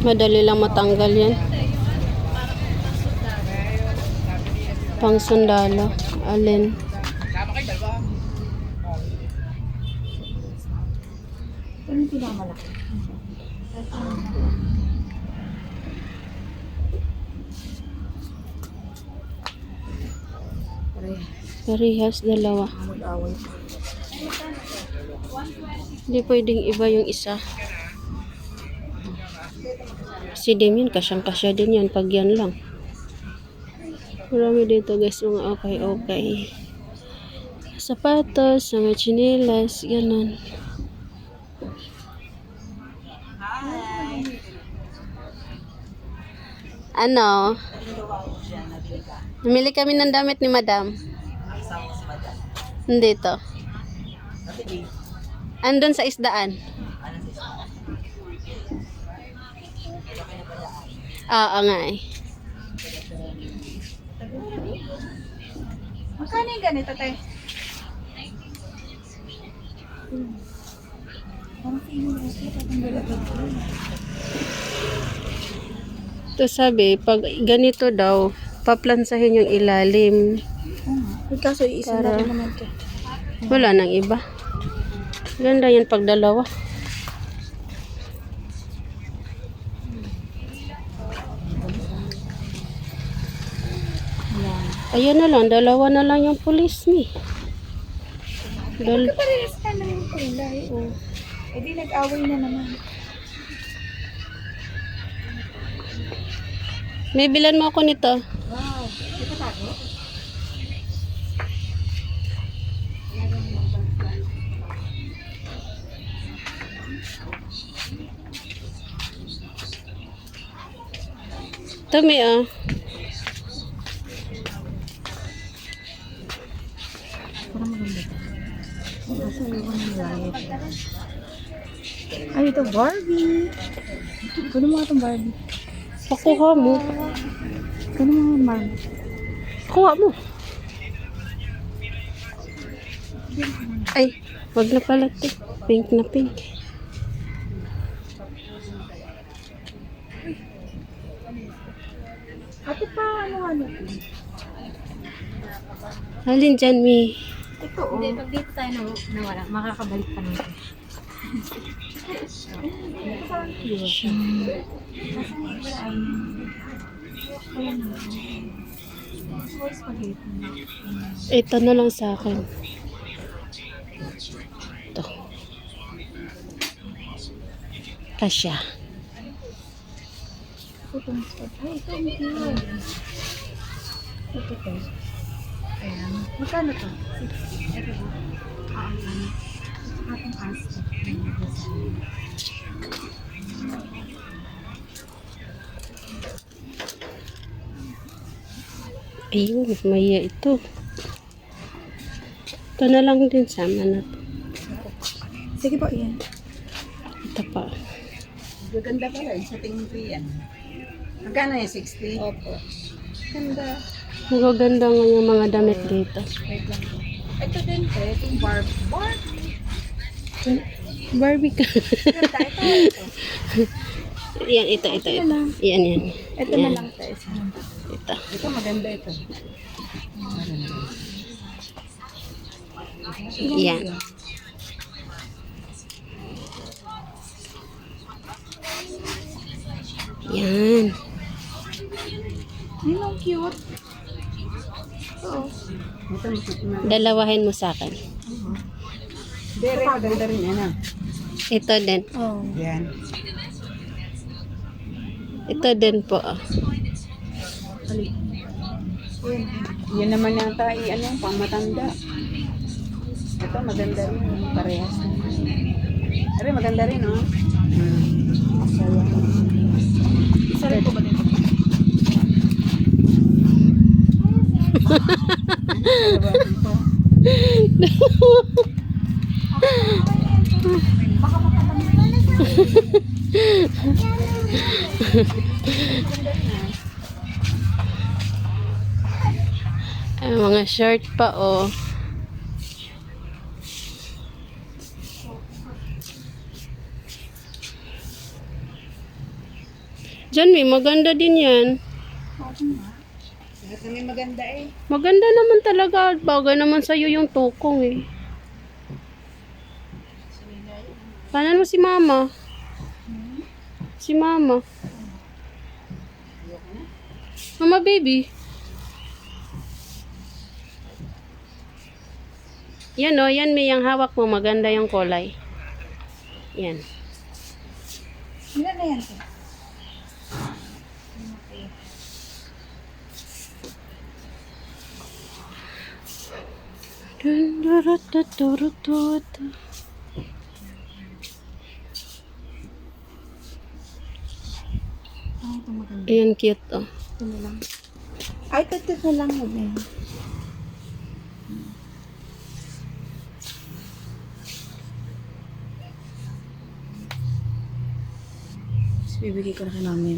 Madali lang matanggal yan. Pang sundalo. Alin? Ano yung pinakamalaki? Parehas, dalawa. Mag-away. Hindi pwedeng iba yung isa. Kasi din yun, kasyang-kasya din yan pag yan lang. Marami dito guys, mga okay. Sapatos, mga chinelas, ganun. Ano? Namili kami ng damit ni Madam. Hindi to. Andun sa isdaan. Oo nga eh. Magkano yung ganito, te? Parang feeling ko siya, tatanggalin ko. Ito sabi, pag ganito daw, paplansahin yung ilalim. Kaso isa Para- lang naman to. Wala nang iba. Ganda yan pag dalawa. Ayan na lang, dalawa na lang yung pulis ni. Parehas ka na yung kulay. Oh. Eh di nag-away na naman. May bilan mo ako nito. Wow. Di pa tago? Tumi ah. Parang maganda to. Kaso iwan ng riot. Ay, ito Barbie. Kuno mo itong Barbie. Pakuha mo. Kuno mo yung Barbie. Kuha mo. Ay, wag na pala ito. Pink na pink. Ate pa, ano? Halin dyan, Mi. Ito, oh. Hindi, pag dito tayo nawala, makakabalik pa natin. Ito na lang sa akin. Ito. Kasya. Ay, ito, ito. Ayan. Magkano to? Ito ba? Atong aspect. Ayun, maya ito. Ito na lang din, sama na to. Sige po, yan. Ito pa. Ganda pala eh, sa tingin ko yan. Magkano yung 60? Opo. Ganda. Magaganda nga yung mga damit dito. Wait lang po. Ito din po, itong Barbie. Barbie ka. Ganda, ito. Yan, ito. Yan. Ito na lang tayo. Ito. Ito maganda ito. Yan. Yan. Yun ang cute. Oo. Ito Dalawahin mo sa akin. Dere, maganda rin yan ah. Ito din. Oh. Yan. Ito din po. Yan naman yung ano, pang matanda. Ito maganda rin, parehas. Pero maganda rin, oh. Masaya. Isa rin po ba dito? Baka Ay, mga short pa, oh. Diyan, may maganda din yan. Lahat kami maganda eh. Maganda naman talaga. Bagay naman sa'yo yung tukong eh. Paano mo si mama? Si mama. Mama baby. Yan o, yan may yung hawak mo. Maganda yung kulay. Yan. Ilan na yan? Te? Dun, durut, durut, durut. Ay, ito maganda. Ayan, cute oh. Ito na lang. Ay, ito na lang. Huwag na yan. Bibigay ko na kay mami.